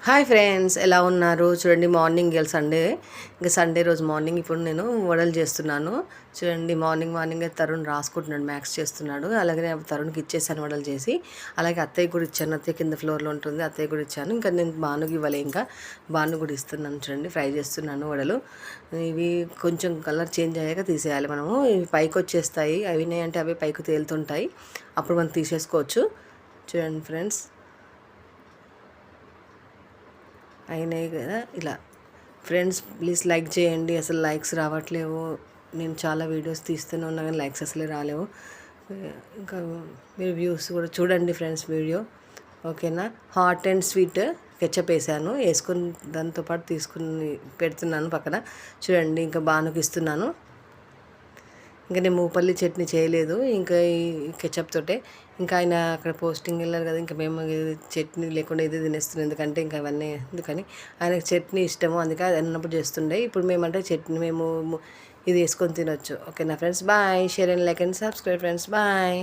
Hi friends, ఎలా ఉన్నారు? చూడండి, మార్నింగ్ ఇవాళ సండే. ఇంకా సండే రోజు మార్నింగ్ ఇప్పుడు నేను వడలు చేస్తున్నాను. చూడండి, మార్నింగ్ తరుణ్ రాసుకుంటున్నాడు, మ్యాథ్స్ చేస్తున్నాడు. అలాగే తరుణ్కి ఇచ్చేసాను వడలు చేసి. అలాగే అత్తయ్య కూడా ఇచ్చాను. అత్తయ్య కింద ఫ్లోర్లో ఉంటుంది, అత్తయ్య కూడా ఇచ్చాను. ఇంకా నేను భానుకి ఇవ్వలే, ఇంకా భాను కూడా ఇస్తున్నాను. చూడండి, ఫ్రై చేస్తున్నాను వడలు. ఇవి కొంచెం కలర్ చేంజ్ అయ్యాక తీసేయాలి మనము. ఇవి పైకి వచ్చేస్తాయి, అవి అంటే అవి పైకి తేలుతుంటాయి. అప్పుడు మనం తీసేసుకోవచ్చు. చూడండి ఫ్రెండ్స్, అయినాయి కదా ఇలా. ఫ్రెండ్స్, ప్లీజ్ లైక్ చేయండి. అసలు లైక్స్ రావట్లేవు. నేను చాలా వీడియోస్ తీస్తూనే ఉన్నా కానీ లైక్స్ అసలే రాలేవు. ఇంకా మీరు వ్యూస్ కూడా చూడండి ఫ్రెండ్స్ వీడియో, ఓకేనా? హాట్ అండ్ స్వీట్ కెచప్ వేసుకుని దాంతోపాటు తీసుకుని పెడుతున్నాను పక్కన. చూడండి, ఇంకా బానుకి ఇస్తున్నాను. ఇంకా నేను మూపల్లి చట్నీ చేయలేదు, ఇంకా ఈ కెచప్ తోటే. ఇంకా ఆయన అక్కడ పోస్టింగ్ వెళ్ళారు కదా, ఇంకా మేము చట్నీ లేకుండా ఇది తినేస్తున్నాం. ఎందుకంటే ఇంకా అవన్నీ ఎందుకని, ఆయనకు చట్నీ ఇష్టము, అందుకే అది అన్నప్పుడు చేస్తుండే. ఇప్పుడు మేమంటే చట్నీ మేము ఇది వేసుకొని తినొచ్చు. ఓకేనా friends, bye. Share and like and subscribe friends, bye.